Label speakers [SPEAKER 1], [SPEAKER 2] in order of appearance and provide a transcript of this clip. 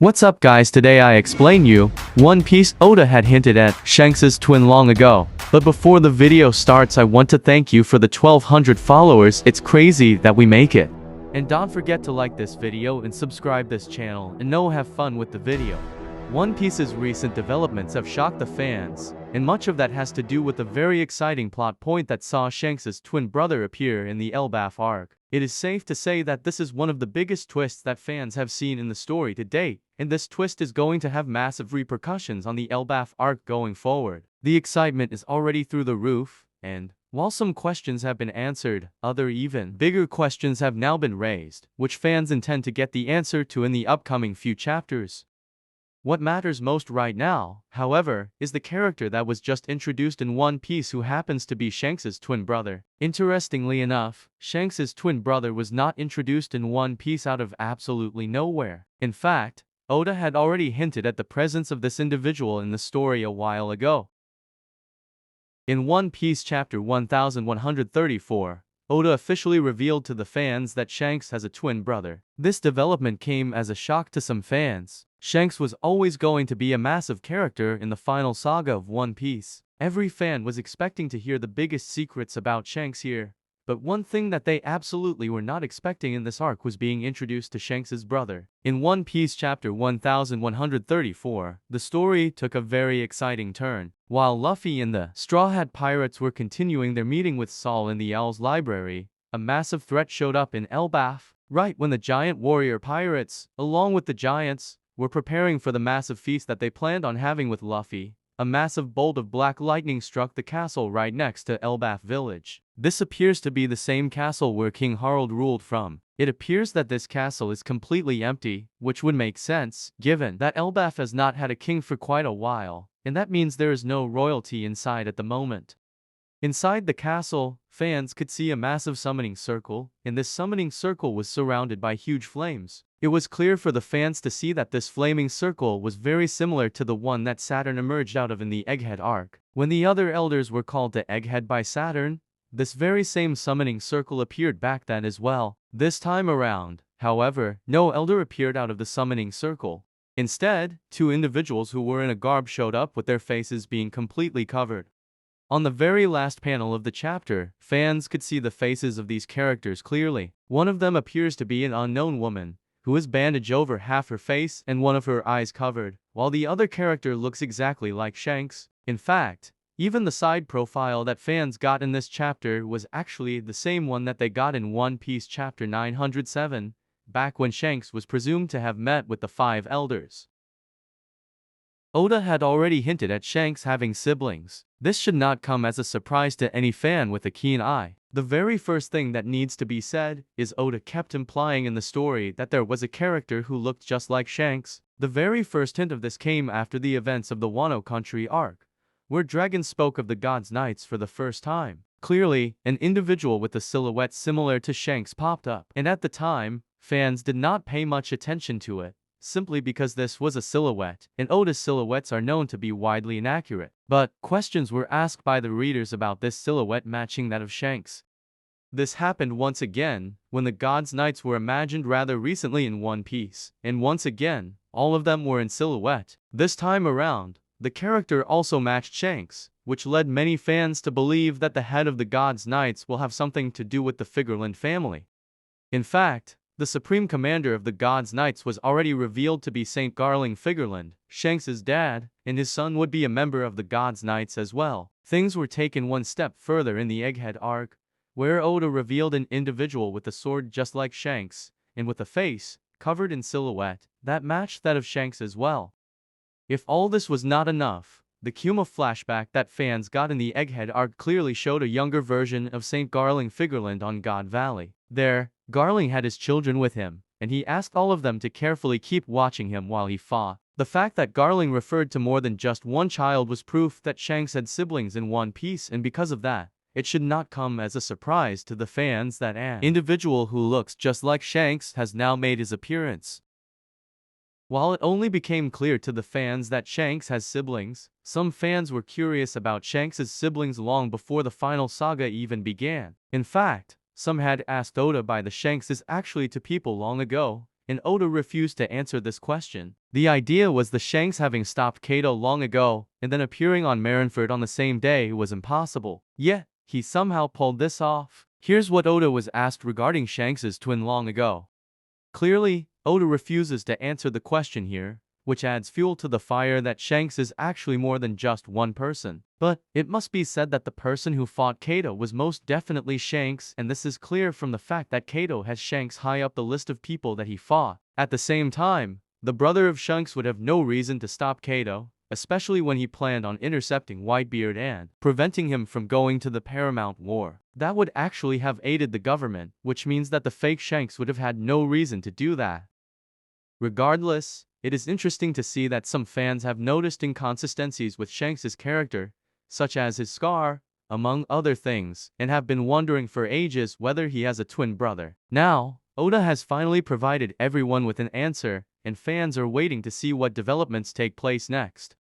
[SPEAKER 1] What's up guys, today I explain you One Piece. Oda had hinted at Shanks' twin long ago. But before the video starts, I want to thank you for the 1200 followers. It's crazy that we make it. And don't forget to like this video and subscribe this channel, and have fun with the video. One Piece's recent developments have shocked the fans, and much of that has to do with the very exciting plot point that saw Shanks' twin brother appear in the Elbaf arc. It is safe to say that this is one of the biggest twists that fans have seen in the story to date, and this twist is going to have massive repercussions on the Elbaf arc going forward. The excitement is already through the roof, and while some questions have been answered, other even bigger questions have now been raised, which fans intend to get the answer to in the upcoming few chapters. What matters most right now, however, is the character that was just introduced in One Piece, who happens to be Shanks' twin brother. Interestingly enough, Shanks' twin brother was not introduced in One Piece out of absolutely nowhere. In fact, Oda had already hinted at the presence of this individual in the story a while ago. In One Piece chapter 1134, Oda officially revealed to the fans that Shanks has a twin brother. This development came as a shock to some fans. Shanks was always going to be a massive character in the final saga of One Piece. Every fan was expecting to hear the biggest secrets about Shanks here. But one thing that they absolutely were not expecting in this arc was being introduced to Shanks' brother. In One Piece chapter 1134, the story took a very exciting turn. While Luffy and the Straw Hat Pirates were continuing their meeting with Saul in the Owl's library, a massive threat showed up in Elbaf, right when the giant warrior pirates, along with the giants, were preparing for the massive feast that they planned on having with Luffy. A massive bolt of black lightning struck the castle right next to Elbaf village. This appears to be the same castle where King Harald ruled from. It appears that this castle is completely empty, which would make sense, given that Elbaf has not had a king for quite a while, and that means there is no royalty inside at the moment. Inside the castle, fans could see a massive summoning circle, and this summoning circle was surrounded by huge flames. It was clear for the fans to see that this flaming circle was very similar to the one that Saturn emerged out of in the Egghead arc. When the other elders were called to Egghead by Saturn, this very same summoning circle appeared back then as well. This time around, however, no elder appeared out of the summoning circle. Instead, two individuals who were in a garb showed up with their faces being completely covered. On the very last panel of the chapter, fans could see the faces of these characters clearly. One of them appears to be an unknown woman, who has bandaged over half her face and one of her eyes covered, while the other character looks exactly like Shanks. In fact, even the side profile that fans got in this chapter was actually the same one that they got in One Piece chapter 907, back when Shanks was presumed to have met with the 5 elders. Oda had already hinted at Shanks having siblings. This should not come as a surprise to any fan with a keen eye. The very first thing that needs to be said is Oda kept implying in the story that there was a character who looked just like Shanks. The very first hint of this came after the events of the Wano Country arc, where Dragon spoke of the God's Knights for the first time. Clearly, an individual with a silhouette similar to Shanks popped up, and at the time, fans did not pay much attention to it, simply because this was a silhouette, and Oda's silhouettes are known to be widely inaccurate. But questions were asked by the readers about this silhouette matching that of Shanks. This happened once again, when the God's Knights were imagined rather recently in One Piece, and once again, all of them were in silhouette. This time around, the character also matched Shanks, which led many fans to believe that the head of the God's Knights will have something to do with the Figurland family. In fact, the Supreme Commander of the God's Knights was already revealed to be Saint Garling Figurland, Shanks' dad, and his son would be a member of the God's Knights as well. Things were taken one step further in the Egghead arc, where Oda revealed an individual with a sword just like Shanks, and with a face, covered in silhouette, that matched that of Shanks as well. If all this was not enough, the Kuma flashback that fans got in the Egghead arc clearly showed a younger version of Saint Garling Figurland on God Valley. There, Garling had his children with him, and he asked all of them to carefully keep watching him while he fought. The fact that Garling referred to more than just one child was proof that Shanks had siblings in One Piece, and because of that, it should not come as a surprise to the fans that an individual who looks just like Shanks has now made his appearance. While it only became clear to the fans that Shanks has siblings, some fans were curious about Shanks' siblings long before the final saga even began. In fact, some had asked Oda by the Shanks is actually to people long ago, and Oda refused to answer this question. The idea was the Shanks having stopped Kato long ago, and then appearing on Marineford on the same day was impossible. Yet, he somehow pulled this off. Here's what Oda was asked regarding Shanks' twin long ago. Clearly, Oda refuses to answer the question here, which adds fuel to the fire that Shanks is actually more than just one person. But it must be said that the person who fought Kato was most definitely Shanks, and this is clear from the fact that Kato has Shanks high up the list of people that he fought. At the same time, the brother of Shanks would have no reason to stop Kato, especially when he planned on intercepting Whitebeard and preventing him from going to the Paramount War. That would actually have aided the government, which means that the fake Shanks would have had no reason to do that. Regardless, it is interesting to see that some fans have noticed inconsistencies with Shanks' character, such as his scar, among other things, and have been wondering for ages whether he has a twin brother. Now, Oda has finally provided everyone with an answer, and fans are waiting to see what developments take place next.